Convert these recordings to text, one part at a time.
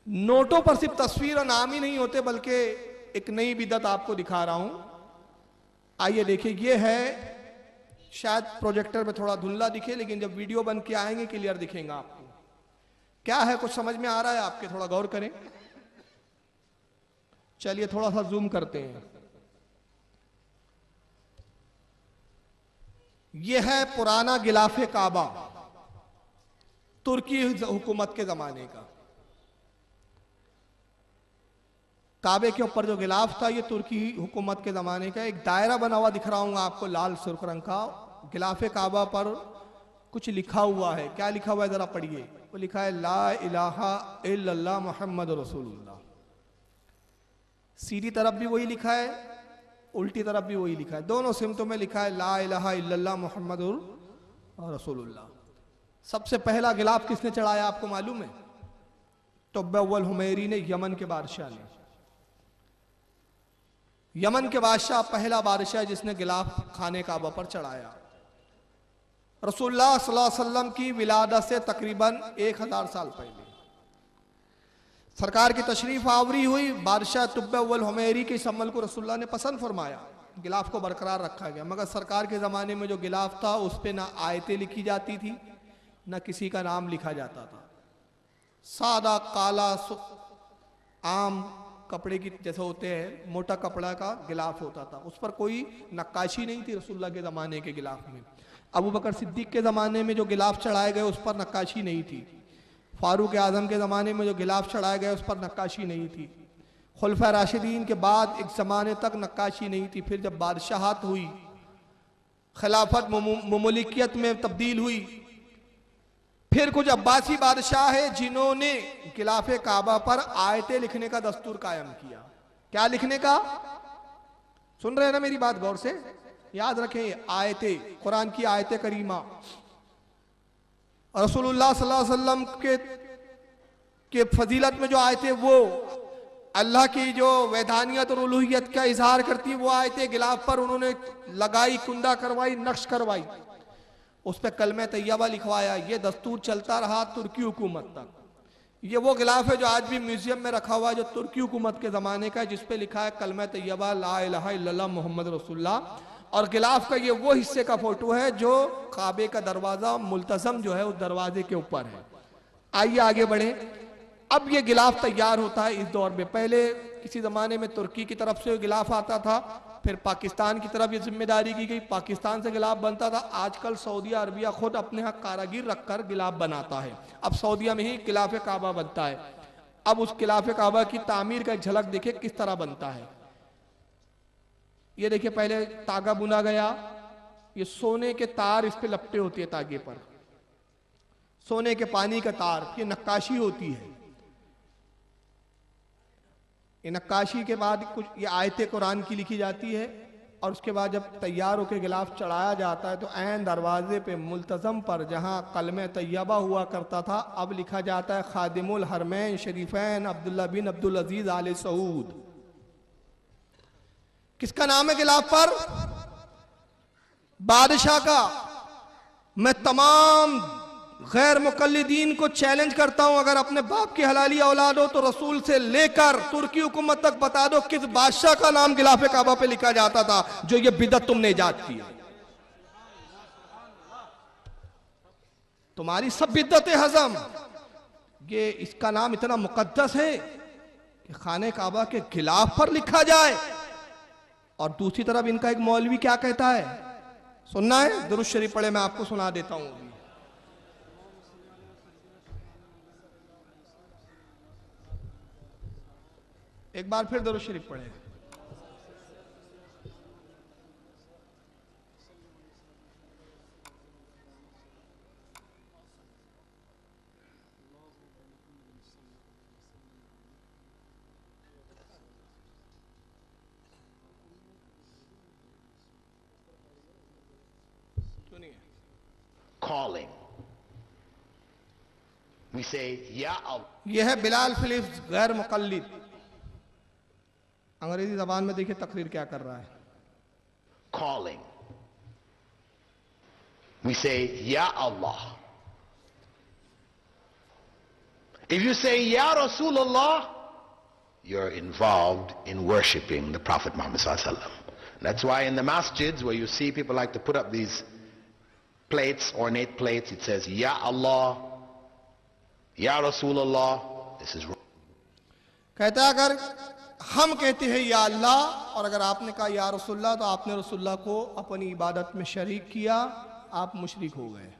नोटों पर सिर्फ तस्वीर और नाम ही नहीं होते, बल्कि एक नई बिदअत आपको दिखा रहा हूं। आइए देखिए, ये है, शायद प्रोजेक्टर में थोड़ा धुंधला दिखे, लेकिन जब वीडियो बन के आएंगे क्लियर दिखेगा आपको। क्या है, कुछ समझ में आ रहा है आपके? थोड़ा गौर करें। चलिए थोड़ा सा जूम करते हैं। यह है पुराना गिलाफे काबा, तुर्की हुकूमत के जमाने का। काबे के ऊपर जो गिलाफ था, ये तुर्की हुकूमत के ज़माने का। एक दायरा बना हुआ दिख रहा हूँ आपको, लाल सुर्ख रंग का। गिलाफे काबा पर कुछ लिखा हुआ है। क्या लिखा हुआ है ज़रा पढ़िए। वो लिखा है ला इलाहा इल्लल्लाह मुहम्मद रसूलुल्लाह। सीधी तरफ भी वही लिखा है, उल्टी तरफ भी वही लिखा है। दोनों सिमतों में लिखा है ला इलाहा इल्लल्लाह मुहम्मद रसूलुल्लाह। सबसे पहला गिलाफ किसने चढ़ाया आपको मालूम है? तुब्बा अव्वल हुमैरी ने, यमन के बादशाह ने। यमन के बादशाह पहला बादशाह जिसने गिलाफ खाने काबा पर चढ़ाया। रसूलुल्लाह सल्लल्लाहु अलैहि वसल्लम की विलादत से तकरीबन 1000 साल पहले सरकार की तशरीफ आवरी हुई। बादशाह तुब्बा अव्वल हुमैरी के इस अमल को रसूलुल्लाह ने पसंद फरमाया। गिलाफ को बरकरार रखा गया, मगर सरकार के ज़माने में जो गिलाफ था उस पर ना आयतें लिखी जाती थी, ना किसी का नाम लिखा जाता था। सादा काला आम कपड़े की जैसे होते हैं, मोटा कपड़ा का गिलाफ होता था। उस पर कोई नक्काशी नहीं थी रसूलुल्लाह के ज़माने के गिलाफ में। अबू बकर सिद्दीक के ज़माने में जो गिलाफ चढ़ाए गए उस पर नक्काशी नहीं थी। फारूक आज़म के ज़माने में जो गिलाफ चढ़ाए गए उस पर नक्काशी नहीं थी। खुलफा राशिदीन के बाद एक ज़माने तक नक्काशी नहीं थी। फिर जब बादशाहत हुई, खिलाफत ममलिकियत में तब्दील हुई, फिर कुछ अब्बासी बादशाह है जिन्होंने गिलाफे काबा पर आयतें लिखने का दस्तूर कायम किया। क्या लिखने का? सुन रहे हैं ना मेरी बात? गौर से याद रखें, आयतें, कुरान की आयतें करीमा। रसूलुल्लाह सल्लल्लाहु अलैहि वसल्लम के फजीलत में जो आयतें, वो अल्लाह की जो वैधानियत और उलूहियत का इजहार करती है, वो आयतें गिलाफ पर उन्होंने लगाई, कुंदा करवाई, नक्श करवाई, उस पर कलमे तैयबा लिखवाया। ये दस्तूर चलता रहा तुर्की हुकूमत तक। ये वो गिलाफ है जो आज भी म्यूजियम में रखा हुआ है, जो तुर्की हुकूमत के ज़माने का है, जिस पे लिखा है कलमे तैयबा ला इलाहा इल्लल्लाह मुहम्मद रसूलुल्लाह। और गिलाफ का ये वो हिस्से का फोटो है जो काबे का दरवाज़ा मुल्तज़म जो है उस दरवाजे के ऊपर है। आइए आगे बढ़े। अब ये गिलाफ तैयार होता है इस दौर में। पहले किसी ज़माने में तुर्की की तरफ से गिलाफ आता था, फिर पाकिस्तान की तरफ ये जिम्मेदारी की गई, पाकिस्तान से गिलाफ बनता था। आजकल सऊदी अरबिया खुद अपने यहाँ कारागिर रखकर गिलाफ बनाता है। अब सऊदिया में ही गिलाफ काबा बनता है। अब उस गिलाफ काबा की तामीर का एक झलक देखिए किस तरह बनता है। ये देखिए, पहले तागा बुना गया, ये सोने के तार इस पे लपटे होते हैं तागे पर, सोने के पानी का तार, ये नक्काशी होती है। ये नक्काशी के बाद कुछ ये आयतें कुरान की लिखी जाती है, और उसके बाद जब तैयार होकर गिलाफ चढ़ाया जाता है तो ऐन दरवाजे पे मुल्तज़म पर जहां कलमे तैयबा हुआ करता था, अब लिखा जाता है खादिमुल हरमैन शरीफैन अब्दुल्ला बिन अब्दुल अजीज आले सऊद। किसका नाम है गिलाफ पर? बादशाह का। मैं तमाम गैर मुकल्लिदीन को चैलेंज करता हूं, अगर अपने बाप की हलाली औलाद हो तो रसूल से लेकर तुर्की हुकूमत तक बता दो किस बादशाह का नाम गिलाफे काबा पे लिखा जाता था जो ये बिदअत तुमने इजाद की है। तुम्हारी सब बिदअत हजम, ये इसका नाम इतना मुकद्दस है कि खाने काबा के गिलाफ पर लिखा जाए। और दूसरी तरफ इनका एक मौलवी क्या कहता है, सुनना है? दुरूद शरीफ पढ़े, मैं आपको सुना देता हूं। एक बार फिर दुरूद शरीफ पढ़े। Calling. We say, Ya Allah. यह है बिलाल फिलिप्स गैर मुकल्लिद। अंग्रेजी जबान में देखिए तकरीर क्या कर रहा है। Calling. We say, Ya Allah. If you say, Ya Rasulullah, you're involved in worshiping the Prophet Muhammad Sallallahu Alaihi Wasallam. That's why in the masjids where you see people like to put up these plates, ornate plates, it says, Ya Allah, Ya Rasulullah. This is wrong. कहता है अगर हम कहते हैं या अल्लाह और अगर आपने कहा या रसूलुल्लाह तो आपने रसूलुल्लाह को अपनी इबादत में शरीक किया, आप मुशरिक हो गए।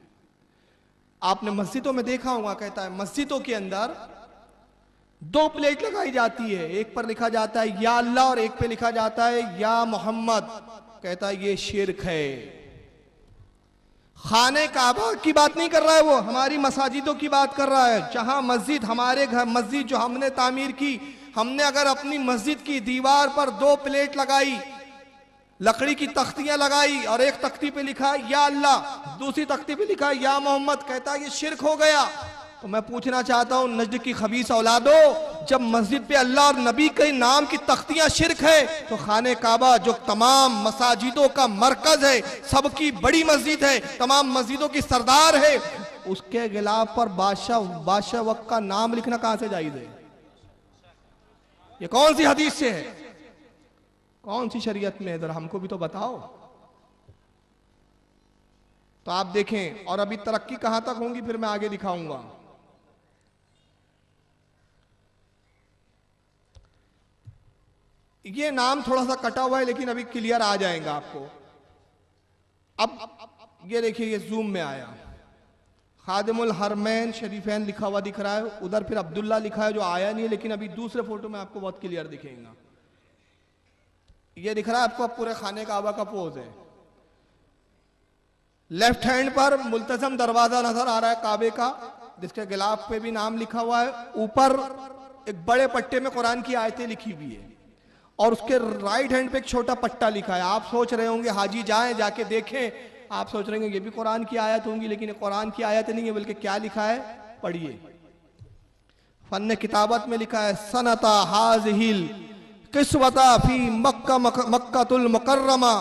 आपने मस्जिदों में देखा होगा, कहता है मस्जिदों के अंदर दो प्लेट लगाई जाती है, एक पर लिखा जाता है या अल्लाह और एक पे लिखा जाता है या मोहम्मद। कहता है ये शिर्क है। खाने काबा की बात नहीं कर रहा है, वो हमारी मसाजिदों की बात कर रहा है। जहां मस्जिद, हमारे घर मस्जिद जो हमने तामीर की, हमने अगर अपनी मस्जिद की दीवार पर दो प्लेट लगाई, लकड़ी की तख्तियां लगाई और एक तख्ती पे लिखा या अल्लाह, दूसरी तख्ती पे लिखा या मोहम्मद, कहता है ये शिर्क हो गया। तो मैं पूछना चाहता हूं नज्द की खबीस औलादो, जब मस्जिद पे अल्लाह और नबी के नाम की तख्तियां शिर्क है, तो खाने काबा जो तमाम मसाजिदों का मरकज है, सबकी बड़ी मस्जिद है, तमाम मस्जिदों की सरदार है, उसके गिलाफ पर बादशाह वक्त का नाम लिखना कहां से जायज है? ये कौन सी हदीस से है? कौन सी शरीयत में है? जरा हमको भी तो बताओ। तो आप देखें, और अभी तरक्की कहां तक होंगी फिर मैं आगे दिखाऊंगा। ये नाम थोड़ा सा कटा हुआ है लेकिन अभी क्लियर आ जाएगा आपको। अब ये देखिए, ये जूम में आया, खादिमुल हरमैन शरीफैन लिखा हुआ दिख रहा है, उधर फिर अब्दुल्ला लिखा है जो आया नहीं है, लेकिन अभी दूसरे फोटो में आपको बहुत क्लियर दिखेगा। ये दिख रहा है आपको, अब पूरे खाने काबा का पोज है। लेफ्ट हैंड पर मुल्तजम दरवाजा नजर आ रहा है काबे का, जिसके गिलाफ पे भी नाम लिखा हुआ है। ऊपर एक बड़े पट्टे में कुरान की आयतें लिखी हुई है और उसके राइट हैंड पे एक छोटा पट्टा लिखा है। आप सोच रहे होंगे हाजी जाएं जाके देखें, आप सोच रहे होंगे ये भी कुरान की आयत होंगी, लेकिन ये कुरान की आयत नहीं है, बल्कि क्या लिखा है पढ़िए। फन्ने किताबत में लिखा है सनता हाज़िहिल किस्वता फी मक्कातुल मुकर्रमा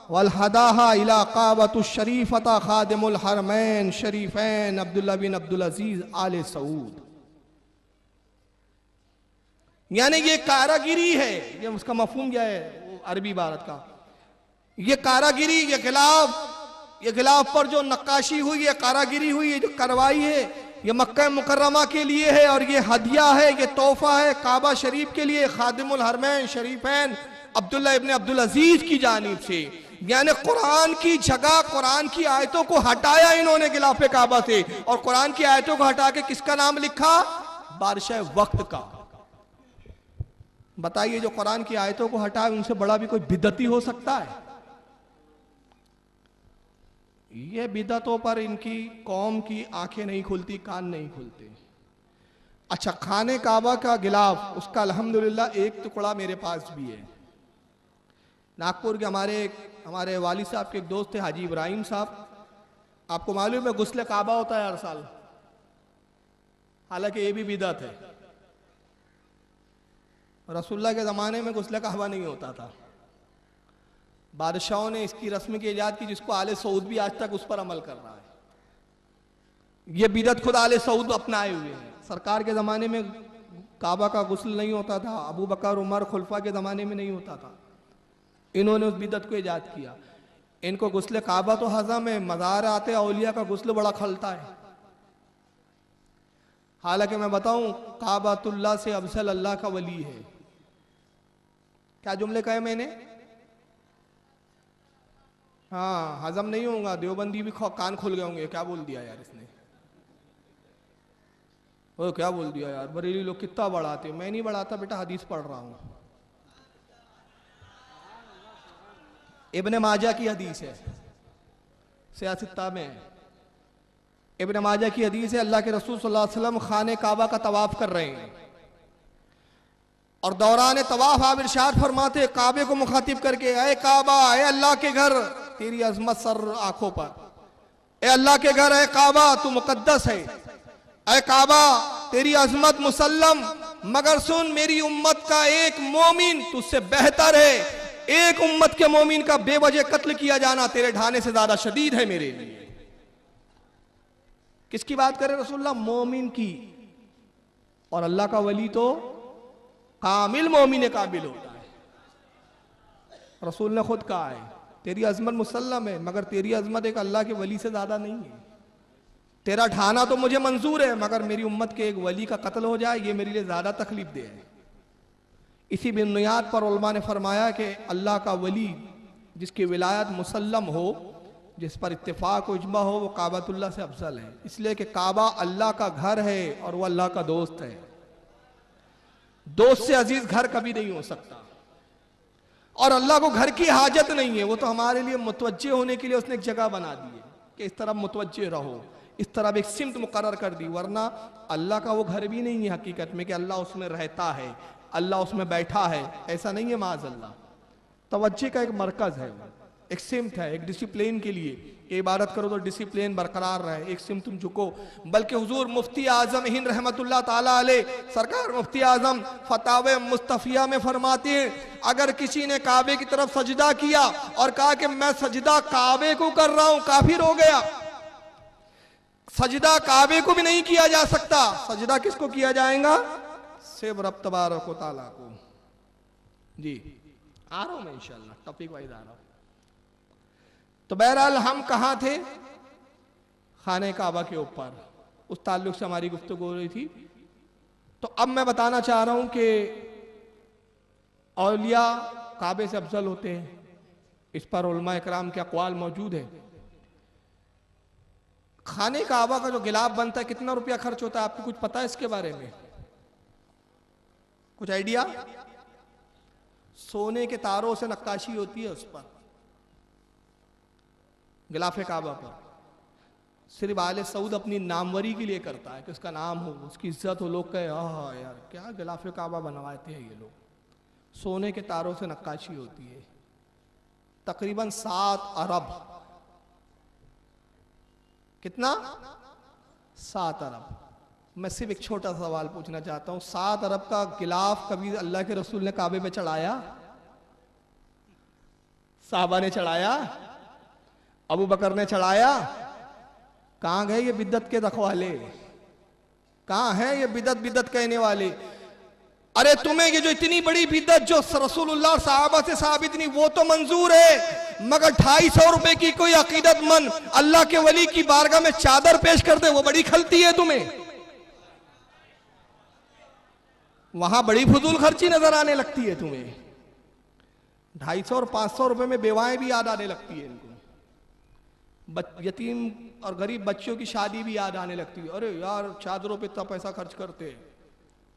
वल हदाहा इला काबतुश शरीफता खादिमुल हरमैन शरीफैन अब्दुल्ला बिन अब्दुल अजीज आले सऊद। यानी ये कारागिरी है, ये उसका मफहूम क्या है अरबी इबारत का? ये कारागिरी, ये गिलाफ पर जो नक्काशी हुई, ये कारागिरी हुई, ये जो करवाई है, ये मक्का मुकर्रमा के लिए है और ये हदिया है, ये तोहफा है काबा शरीफ के लिए, खादिमुल हरमैन शरीफैन अब्दुल्ला इब्न अब्दुल अजीज की जानिब से। यानी कुरान की जगह कुरान की आयतों को हटाया इन्होंने गिलाफे काबा से, और कुरान की आयतों को हटा के किसका नाम लिखा? बादशाह वक्त का। बताइए, जो कुरान की आयतों को हटाए उनसे बड़ा भी कोई बिदअती हो सकता है? ये बिदअतों पर इनकी कौम की आंखें नहीं खुलती, कान नहीं खुलते। अच्छा, खाने काबा का गिलाफ, उसका अल्हम्दुलिल्लाह एक टुकड़ा मेरे पास भी है। नागपुर के हमारे वालिद साहब के एक दोस्त थे हाजी इब्राहिम साहब। आपको मालूम है गुस्ले काबा होता है हर साल, हालांकि ये भी बिदअत है। रसूलुल्लाह के ज़माने में गुस्ले काबा नहीं होता था, बादशाहों ने इसकी रस्म की इजाद की, जिसको आले सऊद भी आज तक उस पर अमल कर रहा है। ये बिदअत खुद आले सऊद अपनाए हुए हैं। सरकार के ज़माने में काबा का गुस्ल नहीं होता था, अबू बकर उमर खुलफा के ज़माने में नहीं होता था, इन्होंने उस बिदअत को इजाद किया। इनको गुस्ले काबा तो हज़म है, मज़ार आते औलिया का गुस्ल बड़ा खलता है। हालांकि मैं बताऊं, काबातुल्लाह से अफजल अल्लाह का वली है। क्या जुमले कहे मैंने? हाँ, हजम नहीं होगा, देवबंदी भी कान खुल गए होंगे, क्या बोल दिया यार इसने, वो क्या बोल दिया यार, बरेली लोग कितना बढ़ाते। मैं नहीं बढ़ाता बेटा, हदीस पढ़ रहा हूं। इब्ने माजा की हदीस है, सियासत्ता में इब्ने माजा की हदीस है। अल्लाह के रसूल सल्लल्लाहु अलैहि वसल्लम खाने काबा का तवाफ कर रहे हैं और दौरान तवाफ आप इरशाद फरमाते काबे को मुखातिब करके, ऐ काबा, ऐ अल्लाह के घर, तेरी अजमत सर आंखों पर। ऐ अल्लाह के घर, ऐ काबा, तू मुकद्दस है। ऐ काबा, तेरी अजमत मुसल्लम, मगर सुन, मेरी उम्मत का एक मोमिन तुझसे बेहतर है। एक उम्मत के मोमिन का बेवजह कत्ल किया जाना तेरे ढाने से ज्यादा शदीद है मेरे लिए। किसकी बात करे रसूलुल्लाह? मोमिन की। और अल्लाह का वली तो कामिल मोमिन काबिल होता है। रसूल ने खुद कहा है तेरी अजमत मुसल्लम है, मगर तेरी अजमत एक अल्लाह के वली से ज्यादा नहीं है। तेरा ढाना तो मुझे मंजूर है, मगर मेरी उम्मत के एक वली का कत्ल हो जाए ये मेरे लिए ज्यादा तकलीफ दे है। इसी बुनियाद पर उलमा ने फरमाया कि अल्लाह का वली जिसकी विलायत मुसल्लम हो, जिस पर इत्तेफाक व इजमा हो, वो काबतुल्लाह से अफजल है। इसलिए कि काबा अल्लाह का घर है और वह अल्लाह का दोस्त है। दोस्त से अजीज घर कभी नहीं हो सकता। और अल्लाह को घर की हाजत नहीं है, वो तो हमारे लिए मुतवज्जे होने के लिए उसने एक जगह बना दी है कि इस तरफ मुतवज्जे रहो, इस तरफ एक सिमत मुकर्रर कर दी। वरना अल्लाह का वो घर भी नहीं है हकीकत में कि अल्लाह उसमें रहता है, अल्लाह उसमें बैठा है, ऐसा नहीं है। माज़अल्लाह तवज्जे का एक मरकज है, एक सिमत है, एक डिसिप्लिन के लिए कि इबादत करो तो डिसिप्लिन बरकरार रहे, एक सिमत तुम झुको। बल्कि हुजूर मुफ्ती आजम हिंद रहमतुल्लाह ताला अलैह सरकार मुफ्ती आजम फतावे मुस्तफिया में फरमाते हैं, अगर किसी ने काबे की तरफ सजदा किया और कहा कि मैं सजदा काबे को कर रहा हूं, काफिर हो गया। सजदा काबे को भी नहीं किया जा सकता, सजदा किसको किया जाएगा? सिर्फ रब तबारक व तआला को। जी आ रहा हूं मैं इंशाल्लाह, टॉपिक वाइज आ रहा हूं। तो बहरहाल हम कहां थे? खाने काबा के ऊपर, उस ताल्लुक से हमारी गुफ्तगू हो रही थी। तो अब मैं बताना चाह रहा हूं कि औलिया काबे से अफजल होते हैं, इस पर उलमा इकराम के अक़वाल मौजूद है। खाने काबा का जो गिलाफ बनता है कितना रुपया खर्च होता है, आपको कुछ पता है इसके बारे में? कुछ आइडिया? सोने के तारों से नक्काशी होती है उस पर, गिलाफे काबा पर। सिर्फ आले सऊद अपनी नामवरी के लिए करता है कि उसका नाम हो, उसकी इज्जत हो, लोग कहे हाँ यार क्या गिलाफे काबा बनवाते हैं ये लोग। सोने के तारों से नक्काशी होती है, तकरीबन 7 अरब। कितना? 7 अरब। मैं सिर्फ एक छोटा सवाल पूछना चाहता हूं, 7 अरब का गिलाफ कभी अल्लाह के रसूल ने काबे पे चढ़ाया? साहबा ने चढ़ाया? अबू बकर ने चढ़ाया? कहां गए ये बिद्दत के रखवाले? कहां है ये बिदत बिदत कहने वाले? अरे तुम्हें ये जो इतनी बड़ी बिदत जो रसूलुल्लाह साहबा से साबित नहीं, वो तो मंजूर है, मगर 250 रुपए की कोई अकीदतमंद अल्लाह के वली की बारगाह में चादर पेश कर दे, वो बड़ी खलती है तुम्हें। वहां बड़ी फजूल खर्ची नजर आने लगती है तुम्हें। 250 और 500 रुपए में बेवाएं भी याद आने लगती है इनको, यतीम और गरीब बच्चों की शादी भी याद आने लगती है। अरे यार चादरों पे इतना पैसा खर्च करते हैं,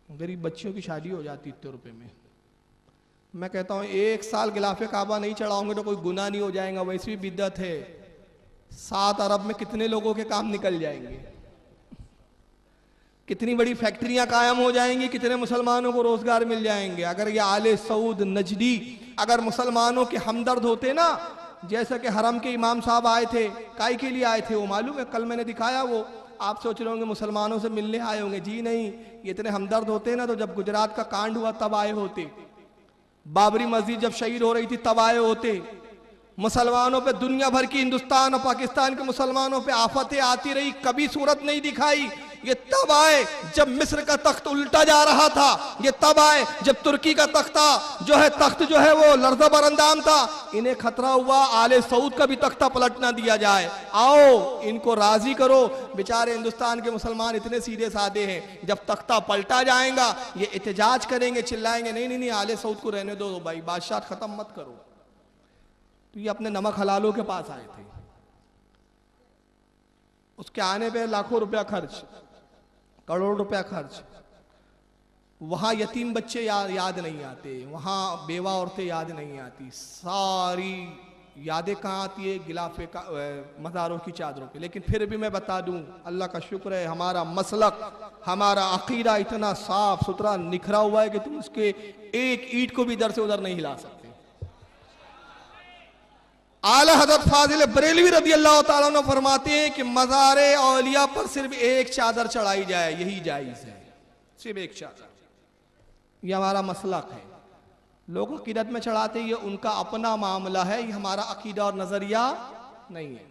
गरीब बच्चियों की शादी हो जाती इतने रुपए में। मैं कहता हूं 1 साल गिलाफे काबा नहीं चढ़ाओगे तो कोई गुनाह नहीं हो जाएगा, वैसी भी बिद्दत है। 7 अरब में कितने लोगों के काम निकल जाएंगे, कितनी बड़ी फैक्ट्रियां कायम हो जाएंगी, कितने मुसलमानों को रोजगार मिल जाएंगे। अगर ये आले सऊद नजदी अगर मुसलमानों के हमदर्द होते ना, जैसा कि हरम के इमाम साहब आए थे, काई के लिए आए थे वो मालूम है? कल मैंने दिखाया वो। आप सोच रहे होंगे मुसलमानों से मिलने आए होंगे, जी नहीं, ये इतने हमदर्द होते ना तो जब गुजरात का कांड हुआ तब आए होते, बाबरी मस्जिद जब शहीद हो रही थी तब आए होते। मुसलमानों पे दुनिया भर की हिंदुस्तान और पाकिस्तान के मुसलमानों पे आफतें आती रही, कभी सूरत नहीं दिखाई। ये तब आए जब मिस्र का तख्त उल्टा जा रहा था, ये तब आए जब तुर्की का तख्त जो है वो लर्ज़ा बरंदाम था। इन्हें खतरा हुआ आले सऊद का भी तख्ता पलट ना दिया जाए, आओ इनको राजी करो। बेचारे हिंदुस्तान के मुसलमान इतने सीधे साधे हैं, जब तख्ता पलटा जाएगा ये एहतजाज करेंगे, चिल्लाएंगे नहीं नहीं नहीं आले सऊद को रहने दो भाई, बादशाह खत्म मत करो। तो ये अपने नमक हलालों के पास आए थे, उसके आने पे लाखों रुपया खर्च, करोड़ रुपया खर्च। वहां यतीम बच्चे याद नहीं आते, वहां बेवा औरतें याद नहीं आती, सारी यादें कहाँ आती है? गिलाफे का मज़ारों की चादरों पे। लेकिन फिर भी मैं बता दूं, अल्लाह का शुक्र है हमारा मसलक, हमारा अकीदा इतना साफ सुथरा निखरा हुआ है कि तुम उसके एक ईंट को भी इधर से उधर नहीं हिला सकते। आला हज़रत फाजिल बरेलवी रज़ी अल्लाह तआला अन्हु फरमाते हैं कि मज़ारे औलिया पर सिर्फ एक चादर चढ़ाई जाए, यही जायज़ है, सिर्फ एक चादर। यह हमारा मसलक है। लोग अकीदत में चढ़ाते, ये उनका अपना मामला है, ये हमारा अकीदा और नजरिया नहीं है।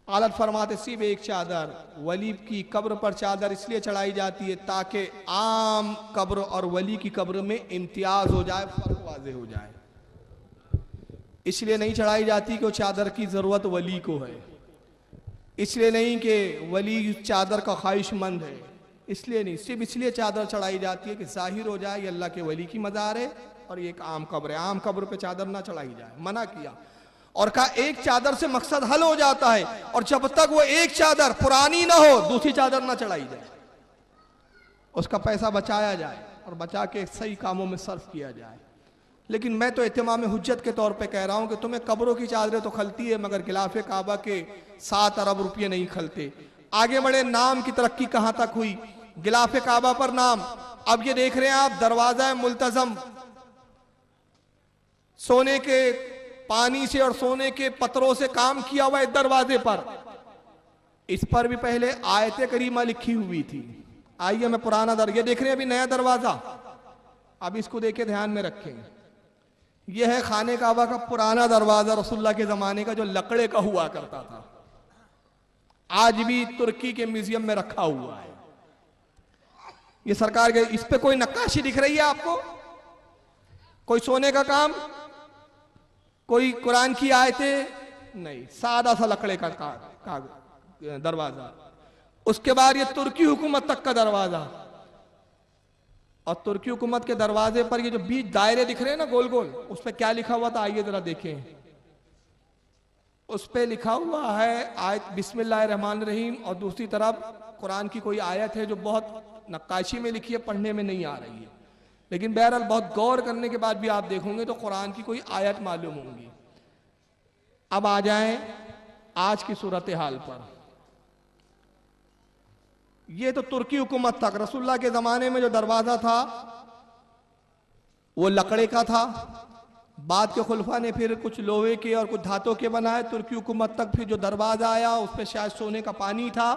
आलत फरमाते सिर्फ एक चादर, वली की कब्र पर चादर इसलिए चढ़ाई जाती है ताकि आम कब्र और वली की कब्र में इम्तियाज हो जाए, फर्क वाजे हो जाए। इसलिए नहीं चढ़ाई जाती कि वो चादर की जरूरत वली को है, इसलिए नहीं कि वली चादर का ख्वाहिशमंद है, इसलिए नहीं, सिर्फ इसलिए चादर चढ़ाई जाती है कि जाहिर हो जाए ये अल्लाह के वली की मज़ार है और ये एक आम कब्र है, आम कब्र पे चादर ना चढ़ाई जाए, मना किया। और कहा एक चादर से मकसद हल हो जाता है, और जब तक वो एक चादर पुरानी ना हो दूसरी चादर ना चढ़ाई जाए, उसका पैसा बचाया जाए और बचा के सही कामों में सर्फ किया जाए। लेकिन मैं तो इत्माम हुज्जत के तौर पे कह रहा हूं कि तुम्हें कब्रों की चादरें तो खलती है मगर गिलाफ काबा के 7 अरब रुपये नहीं खलते। आगे बढ़े, नाम की तरक्की कहां तक हुई, गिलाफ काबा पर नाम। अब ये देख रहे हैं आप, दरवाजा मुल्तजम सोने के पानी से और सोने के पत्थरों से काम किया हुआ है दरवाजे पर, इस पर भी पहले आयत करीमा लिखी हुई थी। आइए मैं पुराना ये देख रहे हैं अभी नया दरवाजा, अब इसको देखे ध्यान में रखें। यह है खाने काबा का पुराना दरवाजा रसूलुल्लाह के जमाने का, जो लकड़े का हुआ करता था, आज भी तुर्की के म्यूजियम में रखा हुआ है। ये सरकार के, इस पे कोई नक्काशी दिख रही है आपको, कोई सोने का काम, कोई कुरान की आयतें नहीं, सादा सा लकड़े का दरवाजा। उसके बाद ये तुर्की हुकूमत तक का दरवाजा, और तुर्की हुकूमत के दरवाजे पर ये जो बीच दायरे दिख रहे हैं ना गोल गोल, उस पर क्या लिखा हुआ था आइए जरा देखें। उस पर लिखा हुआ है आयत बिस्मिल्लाहिर्रहमानिर्रहीम, और दूसरी तरफ कुरान की कोई आयत है जो बहुत नक्काशी में लिखी है, पढ़ने में नहीं आ रही है, लेकिन बहरहाल बहुत गौर करने के बाद भी आप देखोगे तो कुरान की कोई आयत मालूम होंगी। अब आ जाएं आज की सूरत हाल पर। ये तो तुर्की हुकूमत तक, रसूलुल्लाह के जमाने में जो दरवाजा था वो लकड़े का था, बाद के खुलफा ने फिर कुछ लोहे के और कुछ धातों के बनाए। तुर्की हुकूमत तक फिर जो दरवाजा आया उस पर शायद सोने का पानी था,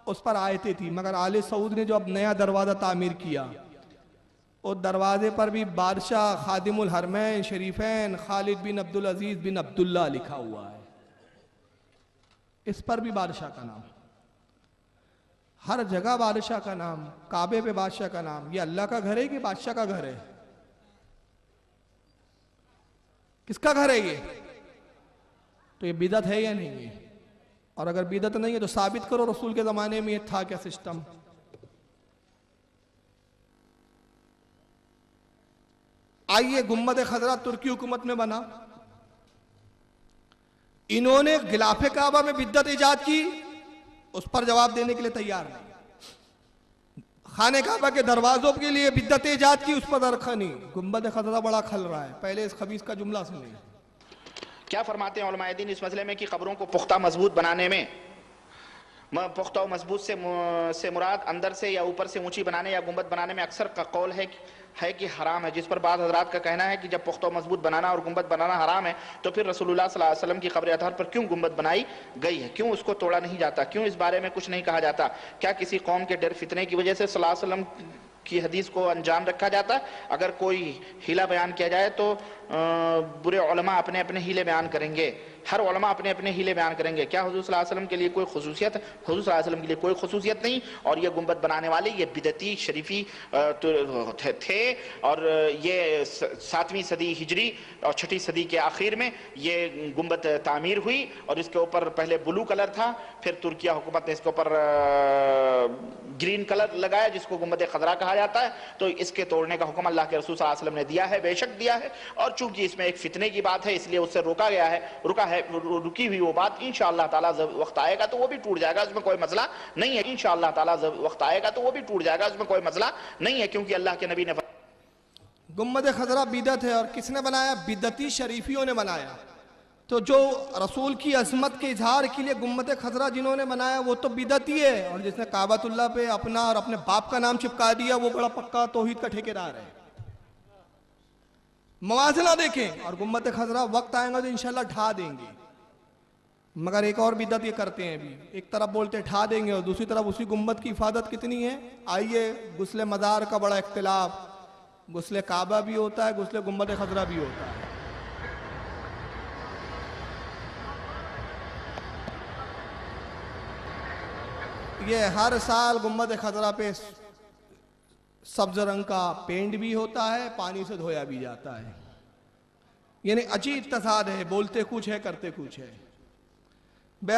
उस पर आयतें थी। मगर आले सऊद ने जो अब नया दरवाजा तामीर किया, उस दरवाजे पर भी बादशाह खादिमुल हरमैन शरीफैन खालिद बिन अब्दुल अजीज बिन अब्दुल्ला लिखा हुआ है, इस पर भी बादशाह का नाम, हर जगह बादशाह का नाम, काबे पे बादशाह का नाम। ये अल्लाह का घर है कि बादशाह का घर है? किसका घर है ये? तो ये बिदत है या नहीं है? और अगर बिदत नहीं है तो साबित करो रसूल के जमाने में ये था क्या सिस्टम। आइए, गुम्बद खजरा तुर्की हुकूमत में बना, इन्होंने गिलाफे काबा में बिद्दत इजाद की, उस पर जवाब देने के लिए तैयार नहीं। खाने काबा के दरवाजों के लिए बिद्दत इजाद की, उस पर दरखा नहीं। गुम्बद खजरा बड़ा खल रहा है, पहले इस खबीस का जुमला सुनिए। क्या फरमाते हैं उलमाए दीन इस मसले में कि कब्रों को पुख्ता मजबूत बनाने में, पुख्ता मजबूत से मुराद अंदर से या ऊपर से ऊंची बनाने या गुंबद बनाने में अक्सर का कौल है कि हराम है, जिस पर बाद हजरात का कहना है कि जब पुख्ता मजबूत बनाना और गुंबद बनाना हराम है तो फिर रसूलुल्लाह सल्लल्लाहु अलैहि वसल्लम की कब्र अतहर पर क्यों गुंबद बनाई गई है, क्यों उसको तोड़ा नहीं जाता, क्यों इस बारे में कुछ नहीं कहा जाता? क्या किसी कौम के डर फितने की वजह से सल्लल्लाहु अलैहि वसल्लम की हदीस को अनजान रखा जाता है? अगर कोई हीला बयान किया जाए तो बुरे उलमा अपने अपने हीले बयान करेंगे, हर उलमा अपने अपने हीले बयान करेंगे। क्या हुजूर सल्लल्लाहु अलैहि वसल्लम के लिए कोई खुसूसियत? हुजूर सल्लल्लाहु अलैहि वसल्लम के लिए कोई खुसूसियत नहीं। और ये गुंबद बनाने वाले ये बिदती शरीफी थे, और ये 7वीं सदी हिजरी और 6ठी सदी के आखिर में ये गुंबद तामीर हुई, और इसके ऊपर पहले ब्लू कलर था, फिर तुर्किया हुकूमत ने इसके ऊपर ग्रीन कलर लगाया जिसको गुंबद खजरा कहा जाता है। तो इसके तोड़ने का हुक्म अल्लाह के रसूल सल्लल्लाहु अलैहि वसल्लम ने दिया है, बेशक दिया है, और चूंकि इसमें एक फितने की बात है इसलिए उससे रुकी हुई वो बात इंशाअल्लाह ताला वक्त आएगा तो वो भी टूट जाएगा, उसमें कोई मसला नहीं है। इंशाअल्लाह ताला वक्त आएगा तो वो भी टूट जाएगा, उसमें कोई मसला नहीं है, क्योंकि अल्लाह के नबी ने गुम्बद खजरा बिदत है। और किसने बनाया? बिदती शरीफियों ने बनाया। तो जो रसूल की अजमत के इजहार के लिए गुम्बद खजरा जिन्होंने बनाया वो तो बिदती है, और जिसने काबतुल्लाह पे अपना और अपने बाप का नाम चिपका दिया वो बड़ा पक्का तौहीद का ठेकेदार है। मवाजना देखें, और गुम्बद खजरा वक्त आएगा तो इंशाल्लाह ढा देंगे। मगर एक और बिदत ये करते हैं अभी, एक तरफ बोलते ढा देंगे और दूसरी तरफ उसी गुम्बद की हिफाजत कितनी है। आइए, गुस्ले मज़ार का बड़ा इख्तिलाफ, गुस्ले काबा भी होता है, गुस्ले गुम्बद खजरा भी होता है। ये हर साल गुम्बद खजरा पे सब्ज रंग का पेंट भी होता है, पानी से धोया भी जाता है। यानी अजीब तजाद है, बोलते कुछ है करते कुछ है।